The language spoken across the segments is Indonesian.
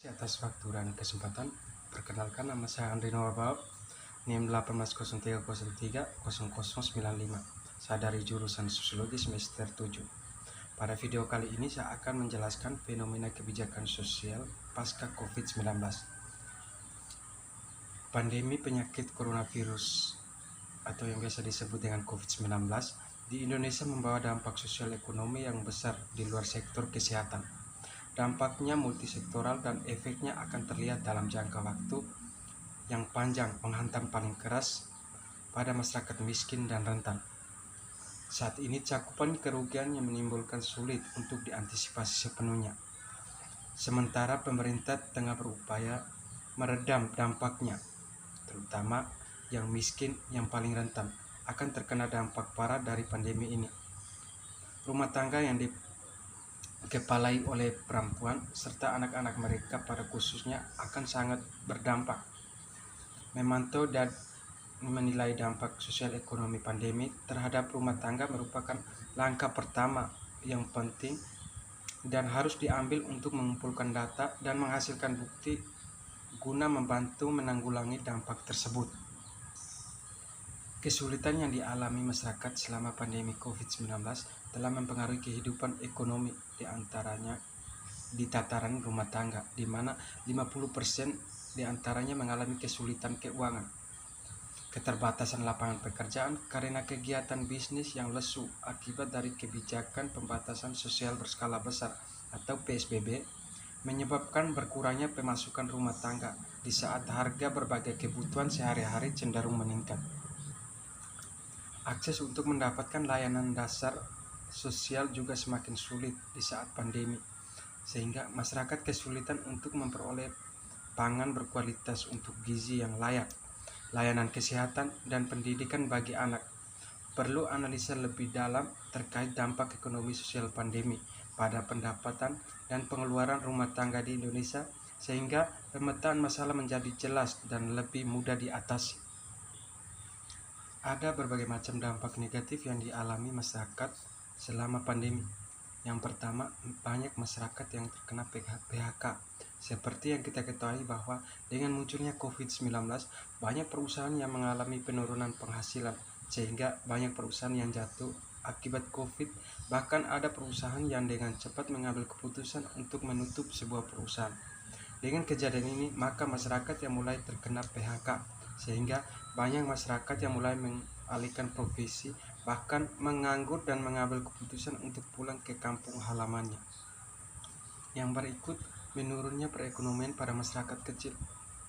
Atas waktu dan kesempatan, perkenalkan nama saya Andri Norbaut, NIM 1803030095. Saya dari jurusan Sosiologi semester 7. Pada video kali ini saya akan menjelaskan fenomena kebijakan sosial pasca COVID-19. Pandemi penyakit coronavirus atau yang biasa disebut dengan COVID-19 di Indonesia membawa dampak sosial ekonomi yang besar di luar sektor kesehatan. Dampaknya multisektoral dan efeknya akan terlihat dalam jangka waktu yang panjang, menghantam paling keras pada masyarakat miskin dan rentan. Saat ini cakupan kerugian yang menimbulkan sulit untuk diantisipasi sepenuhnya. Sementara pemerintah tengah berupaya meredam dampaknya, terutama yang miskin yang paling rentan akan terkena dampak parah dari pandemi ini. Rumah tangga yang dikepalai oleh perempuan serta anak-anak mereka pada khususnya akan sangat berdampak. Memantau dan menilai dampak sosial ekonomi pandemi terhadap rumah tangga merupakan langkah pertama yang penting dan harus diambil untuk mengumpulkan data dan menghasilkan bukti guna membantu menanggulangi dampak tersebut. Kesulitan yang dialami masyarakat selama pandemi COVID-19 telah mempengaruhi kehidupan ekonomi, diantaranya di tataran rumah tangga, di mana 50% diantaranya mengalami kesulitan keuangan, keterbatasan lapangan pekerjaan karena kegiatan bisnis yang lesu akibat dari kebijakan pembatasan sosial berskala besar atau PSBB, menyebabkan berkurangnya pemasukan rumah tangga di saat harga berbagai kebutuhan sehari-hari cenderung meningkat. Akses untuk mendapatkan layanan dasar sosial juga semakin sulit di saat pandemi, sehingga masyarakat kesulitan untuk memperoleh pangan berkualitas untuk gizi yang layak, layanan kesehatan, dan pendidikan bagi anak. Perlu analisa lebih dalam terkait dampak ekonomi sosial pandemi pada pendapatan dan pengeluaran rumah tangga di Indonesia, sehingga pemetaan masalah menjadi jelas dan lebih mudah diatasi. Ada berbagai macam dampak negatif yang dialami masyarakat selama pandemi. Yang pertama, banyak masyarakat yang terkena PHK. Seperti yang kita ketahui bahwa dengan munculnya COVID-19, banyak perusahaan yang mengalami penurunan penghasilan, sehingga banyak perusahaan yang jatuh akibat COVID. Bahkan ada perusahaan yang dengan cepat mengambil keputusan untuk menutup sebuah perusahaan. Dengan kejadian ini, maka masyarakat yang mulai terkena PHK, sehingga banyak masyarakat yang mulai mengalihkan profesi, bahkan menganggur dan mengambil keputusan untuk pulang ke kampung halamannya. Yang berikut, menurunnya perekonomian pada masyarakat kecil.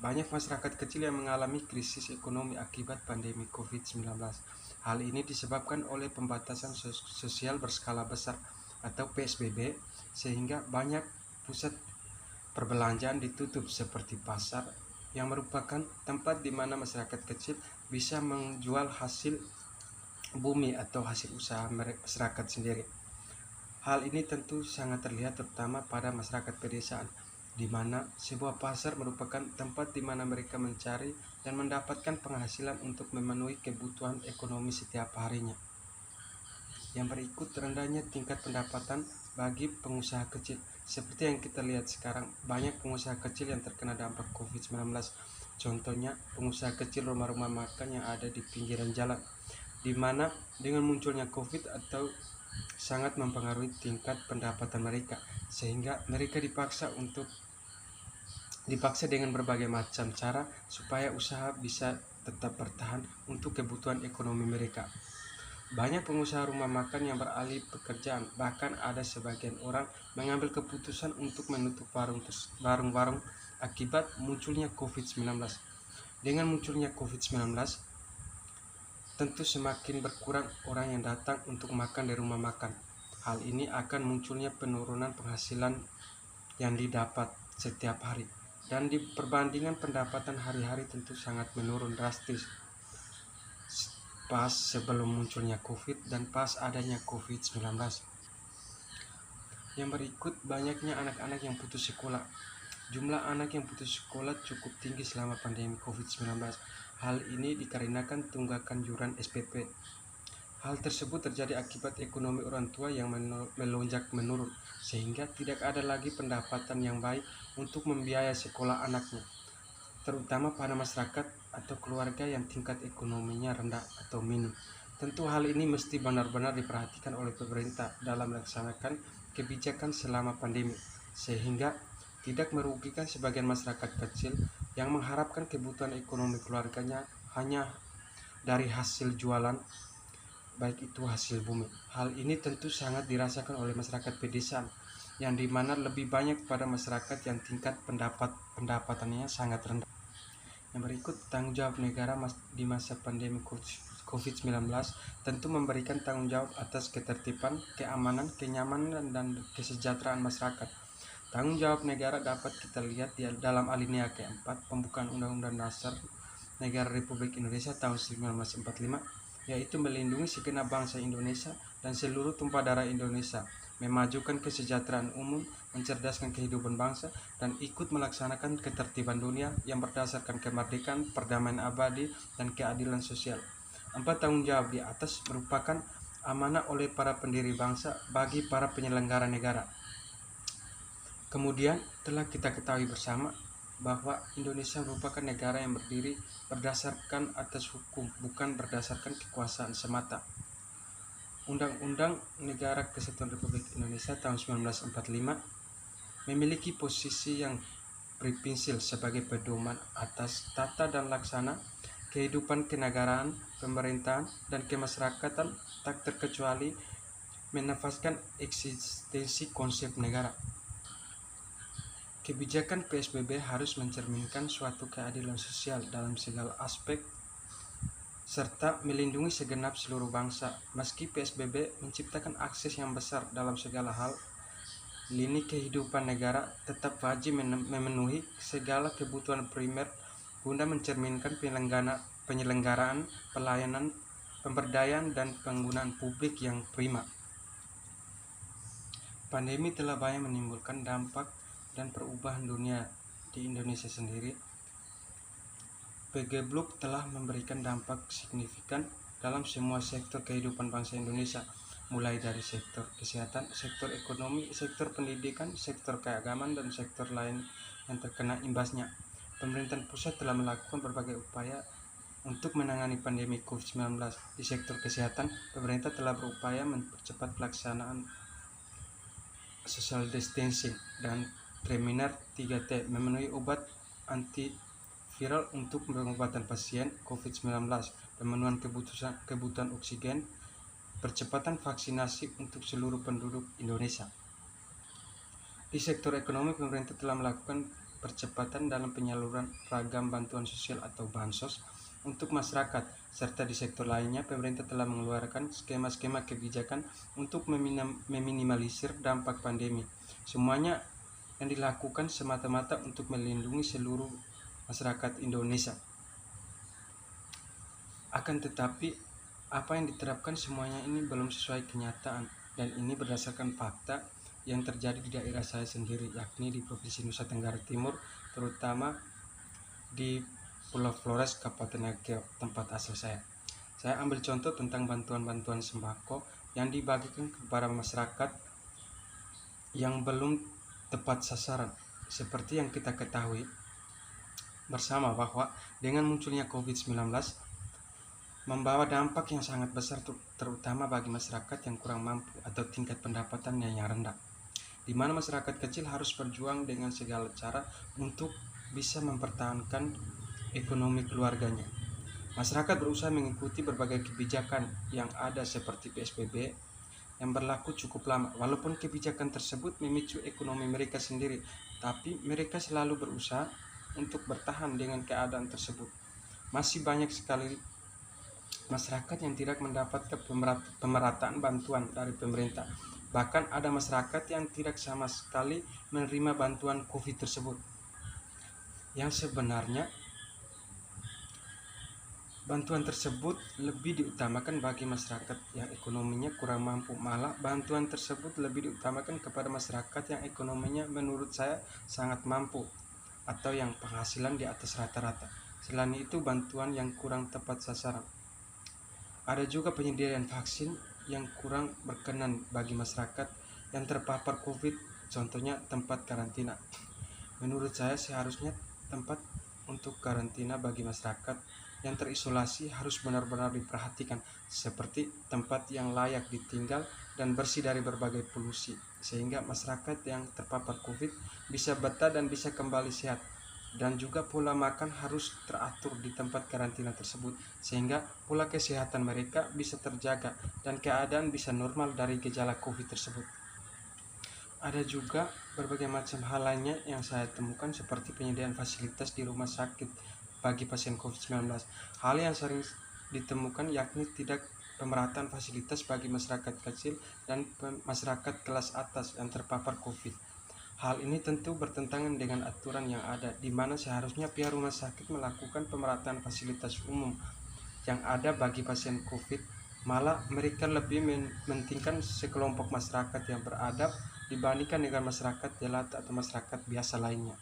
Banyak masyarakat kecil yang mengalami krisis ekonomi akibat pandemi COVID-19. Hal ini disebabkan oleh pembatasan sosial berskala besar atau PSBB, sehingga banyak pusat perbelanjaan ditutup seperti pasar, yang merupakan tempat di mana masyarakat kecil bisa menjual hasil bumi atau hasil usaha masyarakat sendiri. Hal ini tentu sangat terlihat terutama pada masyarakat pedesaan, di mana sebuah pasar merupakan tempat di mana mereka mencari dan mendapatkan penghasilan untuk memenuhi kebutuhan ekonomi setiap harinya. Yang berikut, rendahnya tingkat pendapatan bagi pengusaha kecil. Seperti yang kita lihat sekarang, banyak pengusaha kecil yang terkena dampak COVID-19. Contohnya, pengusaha kecil rumah-rumah makan yang ada di pinggiran jalan, di mana dengan munculnya COVID atau sangat mempengaruhi tingkat pendapatan mereka, sehingga mereka dipaksa dengan berbagai macam cara supaya usaha bisa tetap bertahan untuk kebutuhan ekonomi mereka. Banyak pengusaha rumah makan yang beralih pekerjaan, bahkan ada sebagian orang mengambil keputusan untuk menutup warung-warung akibat munculnya COVID-19. Dengan munculnya COVID-19, tentu semakin berkurang orang yang datang untuk makan di rumah makan. Hal ini akan munculnya penurunan penghasilan yang didapat setiap hari, dan di perbandingan pendapatan hari-hari tentu sangat menurun drastis pas sebelum munculnya COVID dan pas adanya COVID-19. Yang berikut, banyaknya anak-anak yang putus sekolah. Jumlah anak yang putus sekolah cukup tinggi selama pandemi COVID-19. Hal ini dikarenakan tunggakan yuran SPP. Hal tersebut terjadi akibat ekonomi orang tua yang melonjak menurun, sehingga tidak ada lagi pendapatan yang baik untuk membiayai sekolah anaknya, terutama pada masyarakat atau keluarga yang tingkat ekonominya rendah atau minim. Tentu hal ini mesti benar-benar diperhatikan oleh pemerintah dalam melaksanakan kebijakan selama pandemi, sehingga tidak merugikan sebagian masyarakat kecil yang mengharapkan kebutuhan ekonomi keluarganya hanya dari hasil jualan, baik itu hasil bumi. Hal ini tentu sangat dirasakan oleh masyarakat pedesaan, yang dimana lebih banyak pada masyarakat yang tingkat pendapatannya sangat rendah. Yang berikut, tanggung jawab negara di masa pandemi COVID-19 tentu memberikan tanggung jawab atas ketertiban, keamanan, kenyamanan, dan kesejahteraan masyarakat. Tanggung jawab negara dapat kita lihat di dalam alinea keempat pembukaan Undang-Undang Dasar Negara Republik Indonesia tahun 1945, yaitu melindungi segenap bangsa Indonesia dan seluruh tumpah darah Indonesia, memajukan kesejahteraan umum, mencerdaskan kehidupan bangsa, dan ikut melaksanakan ketertiban dunia yang berdasarkan kemerdekaan, perdamaian abadi, dan keadilan sosial. 4 tanggung jawab di atas merupakan amanah oleh para pendiri bangsa bagi para penyelenggara negara. Kemudian telah kita ketahui bersama bahwa Indonesia merupakan negara yang berdiri berdasarkan atas hukum, bukan berdasarkan kekuasaan semata. Undang-Undang Negara Kesatuan Republik Indonesia tahun 1945 memiliki posisi yang prinsipil sebagai pedoman atas tata dan laksana kehidupan kenegaraan, pemerintahan, dan kemasyarakatan, tak terkecuali menafaskan eksistensi konsep negara. Kebijakan PSBB harus mencerminkan suatu keadilan sosial dalam segala aspek serta melindungi segenap seluruh bangsa. Meski PSBB menciptakan akses yang besar dalam segala hal, lini kehidupan negara tetap wajib memenuhi segala kebutuhan primer guna mencerminkan penyelenggaraan pelayanan, pemberdayaan, dan penggunaan publik yang prima. Pandemi telah banyak menimbulkan dampak dan perubahan dunia di Indonesia sendiri. PGBLUK telah memberikan dampak signifikan dalam semua sektor kehidupan bangsa Indonesia, mulai dari sektor kesehatan, sektor ekonomi, sektor pendidikan, sektor keagamaan, dan sektor lain yang terkena imbasnya. Pemerintahan pusat telah melakukan berbagai upaya untuk menangani pandemi COVID-19. Di sektor kesehatan, pemerintah telah berupaya mempercepat pelaksanaan social distancing dan Premier 3T, memenuhi obat antiviral untuk pengobatan pasien COVID-19, pemenuhan kebutuhan oksigen, percepatan vaksinasi untuk seluruh penduduk Indonesia. Di sektor ekonomi, pemerintah telah melakukan percepatan dalam penyaluran ragam bantuan sosial atau bansos untuk masyarakat, serta di sektor lainnya pemerintah telah mengeluarkan skema-skema kebijakan untuk meminimalisir dampak pandemi. Semuanya yang dilakukan semata-mata untuk melindungi seluruh masyarakat Indonesia. Akan tetapi, apa yang diterapkan semuanya ini belum sesuai kenyataan, dan ini berdasarkan fakta yang terjadi di daerah saya sendiri, yakni di Provinsi Nusa Tenggara Timur, terutama di Pulau Flores, Kabupaten Ageo, tempat asal saya. Saya ambil contoh tentang bantuan-bantuan sembako yang dibagikan kepada masyarakat yang belum tepat sasaran. Seperti yang kita ketahui bersama bahwa dengan munculnya COVID-19 membawa dampak yang sangat besar terutama bagi masyarakat yang kurang mampu atau tingkat pendapatannya yang rendah, di mana masyarakat kecil harus berjuang dengan segala cara untuk bisa mempertahankan ekonomi keluarganya. Masyarakat berusaha mengikuti berbagai kebijakan yang ada seperti PSBB yang berlaku cukup lama. Walaupun kebijakan tersebut memicu ekonomi mereka sendiri, tapi mereka selalu berusaha untuk bertahan dengan keadaan tersebut. Masih banyak sekali masyarakat yang tidak mendapatkan pemerataan bantuan dari pemerintah. Bahkan ada masyarakat yang tidak sama sekali menerima bantuan COVID tersebut. Yang sebenarnya bantuan tersebut lebih diutamakan bagi masyarakat yang ekonominya kurang mampu. Malah bantuan tersebut lebih diutamakan kepada masyarakat yang ekonominya menurut saya sangat mampu atau yang penghasilan di atas rata-rata. Selain itu, bantuan yang kurang tepat sasaran. Ada juga penyediaan vaksin yang kurang berkenan bagi masyarakat yang terpapar COVID, contohnya tempat karantina. Menurut saya seharusnya tempat untuk karantina bagi masyarakat yang terisolasi harus benar-benar diperhatikan, seperti tempat yang layak ditinggal dan bersih dari berbagai polusi, sehingga masyarakat yang terpapar COVID bisa betah dan bisa kembali sehat. Dan juga pola makan harus teratur di tempat karantina tersebut, sehingga pola kesehatan mereka bisa terjaga dan keadaan bisa normal dari gejala COVID tersebut. Ada juga berbagai macam hal lainnya yang saya temukan seperti penyediaan fasilitas di rumah sakit bagi pasien COVID-19. Hal yang sering ditemukan yakni tidak pemerataan fasilitas bagi masyarakat kecil dan masyarakat kelas atas yang terpapar COVID. Hal ini tentu bertentangan dengan aturan yang ada, di mana seharusnya pihak rumah sakit melakukan pemerataan fasilitas umum yang ada bagi pasien COVID. Malah mereka lebih mementingkan sekelompok masyarakat yang beradab dibandingkan dengan masyarakat jelata atau masyarakat biasa lainnya.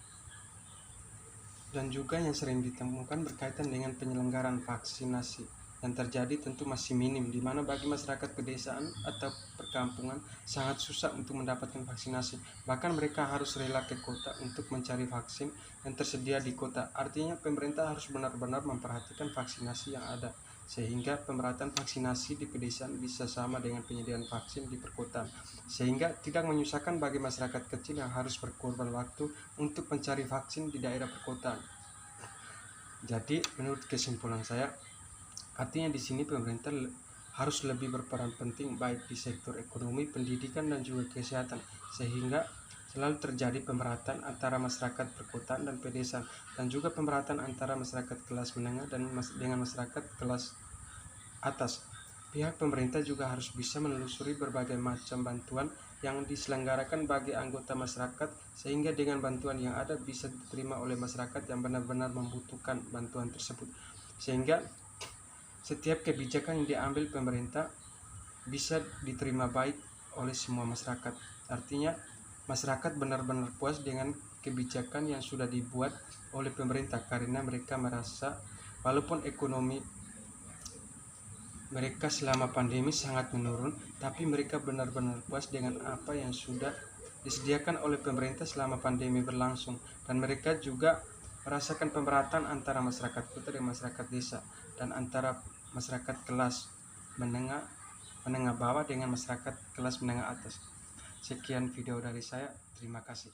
Dan juga yang sering ditemukan berkaitan dengan penyelenggaraan vaksinasi yang terjadi tentu masih minim, di mana bagi masyarakat pedesaan atau perkampungan sangat susah untuk mendapatkan vaksinasi. Bahkan mereka harus rela ke kota untuk mencari vaksin yang tersedia di kota. Artinya pemerintah harus benar-benar memperhatikan vaksinasi yang ada, sehingga pemerataan vaksinasi di pedesaan bisa sama dengan penyediaan vaksin di perkotaan, sehingga tidak menyusahkan bagi masyarakat kecil yang harus berkorban waktu untuk mencari vaksin di daerah perkotaan. Jadi menurut kesimpulan saya, artinya di sini pemerintah harus lebih berperan penting baik di sektor ekonomi, pendidikan, dan juga kesehatan, sehingga selalu terjadi pemerataan antara masyarakat perkotaan dan pedesaan, dan juga pemerataan antara masyarakat kelas menengah dan dengan masyarakat kelas atas. Pihak pemerintah juga harus bisa menelusuri berbagai macam bantuan yang diselenggarakan bagi anggota masyarakat, sehingga dengan bantuan yang ada bisa diterima oleh masyarakat yang benar-benar membutuhkan bantuan tersebut, sehingga setiap kebijakan yang diambil pemerintah bisa diterima baik oleh semua masyarakat. Artinya masyarakat benar-benar puas dengan kebijakan yang sudah dibuat oleh pemerintah, karena mereka merasa walaupun ekonomi mereka selama pandemi sangat menurun, tapi mereka benar-benar puas dengan apa yang sudah disediakan oleh pemerintah selama pandemi berlangsung, dan mereka juga merasakan pemerataan antara masyarakat kota dan masyarakat desa, dan antara masyarakat kelas menengah bawah dengan masyarakat kelas menengah atas. Sekian video dari saya, terima kasih.